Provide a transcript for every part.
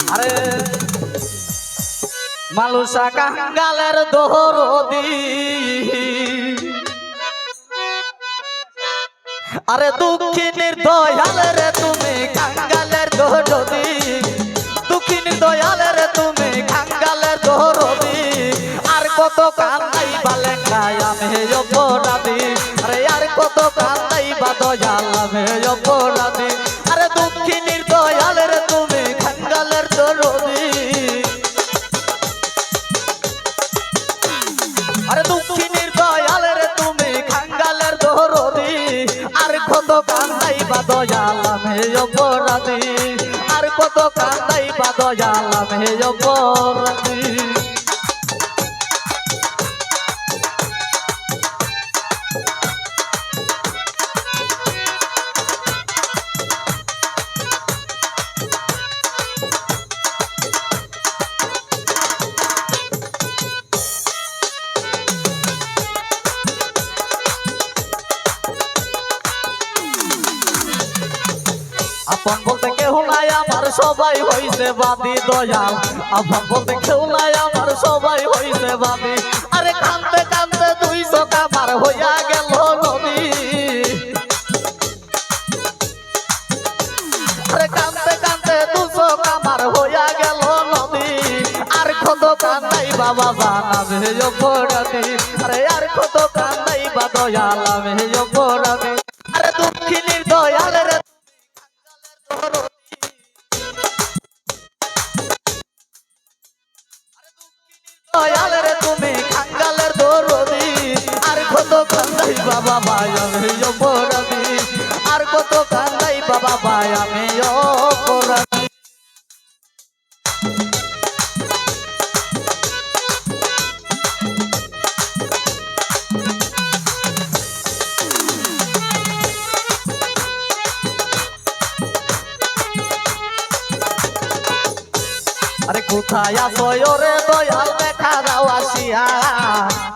আরে মালুসা কাঙ্গালের দরদি আরে দুঃখিনীর দয়ালের তুমি কাঙ্গালের দরদি দুঃখিনীর দয়ালের তুমি কাঙ্গালের দরদি আর কত কান্দাই বালেঙ্গাই আমি অপরাধী আরে আর কত কান্দাই বা দয়াল আমি অপরাধী আরে দুঃখিনীর দয়ালের তুমি কাঙ্গালের দরদি আরে দুঃখিনীর দয়ালের তুমি কাঙ্গালের দরদি আর কত কান্দাই বা দয়াল আমি অপরাধী আর কত কান্দাই বা দয়াল আমি অপরাধী আপন বলতে কেউ নাই আমার সবাই হইছে বাদী দয়াল আপন বলতে কেউ নাই আমার সবাই হইছে বাদী আরে কানতে কানতে দুই চোখ আমার হইয়া গেল নদী আরে কানতে কানতে দুই চোখ আমার হইয়া গেল নদী আর কত কান্দাই বাবা জানাবে অপরাধী আরে আর কত কান্দাই বা দয়াল আমি অপরাধী আরে দুঃখিনীর দয়ালের দয়ালের তুমি কাঙ্গালের দরদি আর কত কান্দাই বাবা ভাই আমি অপরাধী আর কত কান্দাই বাবা ভাই আমি অপরাধী আরে কোথায় আছো ওরে দয়াল দেখা দাও আসিয়া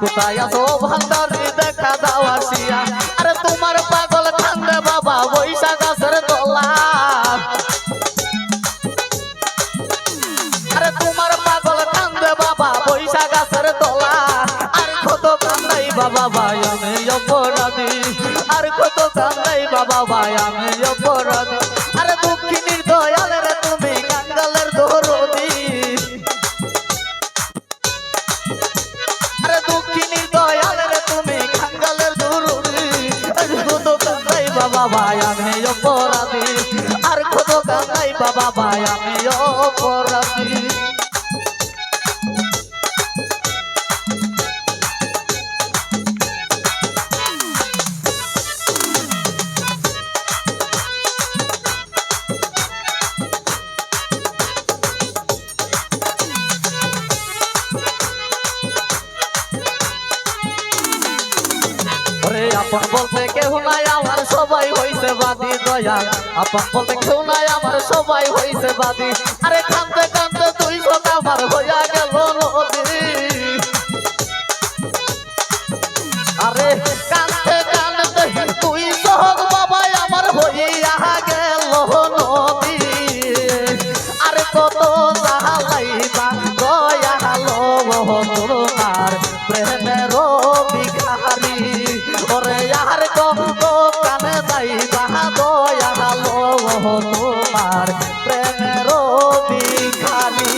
কোথায় আছো ভান্ডারি দেখা দাও আসিয়া আরে তোমার পাগল কান্দে বাবা বৈশাখ গাছের তলা আরে তোমার পাগল কান্দে বাবা বৈশাখ গাছের তলা আর কত কান্দাই বাবা ভাই আমি অপরাধী আর কত কান্দাই বাবা ভাই আমি অপরাধী আরে দুঃখিনীর দয়ালের তুমি কাঙ্গালের দরদি আরে দুঃখিনীর দয়ালের তুমি কাঙ্গালের দরদি কত কান্দাই বাবা ভাই আমি অপরাধী আর কত কান্দাই বাবা ভাই আমি অপরাধী আপন বলতে কেউ নাই আমার সবাই হইছে বাদী দয়াল আপন বলতে কেউ নাই আমার সবাই হইছে বাদী আরে কান্দতে কান্দতে তুই চোখ আমার হইয়া গেল নদী আরে কান্দতে কান্দতে তুই চোখ বাবা আমার হইয়া গেল নদী আরে কত জালাইবা দয়াল তোমার প্রেমের ভিখারি ওরে আর কত কানে যাইবা দয়াল তোমার প্রেমের ভিখারি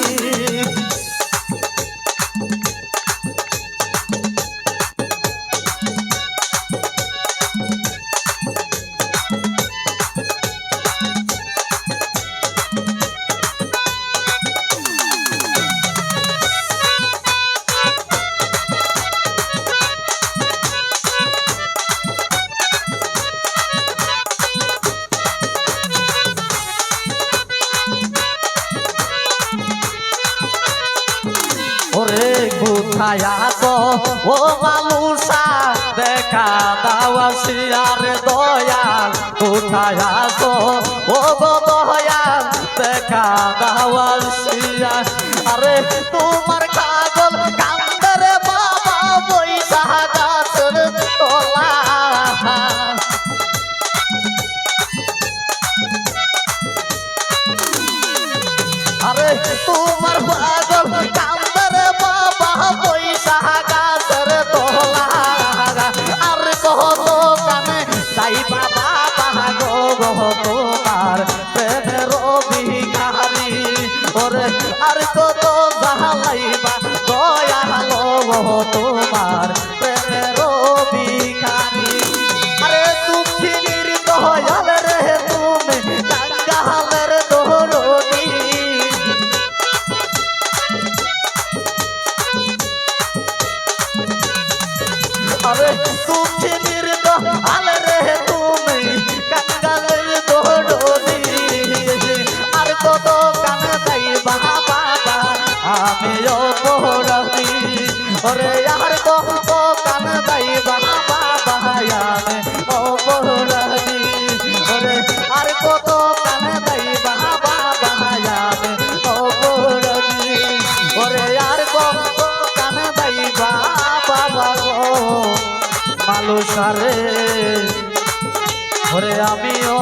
ওরে কোথায় আছো ও মালুসা দেখা দাও আসিয়া রে দয়াল কোথায় আছো ও গো দয়াল দেখা দাও আসিয়া আরে তোমার কাজল কান্দে রে বাবা বৈশাখ গাছের তলা আরে তোমার পাগল কান্দরে বাবা পয়সা গাছের তোলা আর কত কানে তাই বাবা গো গো তোমার প্রেমের ভিখারি ওরে আর কত জালাইবা দয়ালো তোমার প্রেমের ভিখারি আরে দুঃখিনীর দয়াল রে তুমি কাঙ্গালের দরদি আরে দুঃখিনীর দয়াল রে তুমি কাঙ্গালের দরদি আর কত কান দাই বাবা আমি অপরাধী ওরে আর কত কান দাই বাবা আমি অপরাধী ওরে আর কত কান দাই বাবা আমি অপরাধী ওরে আর কত কান দাই বাবা গো মালুসারে ওরে আমিও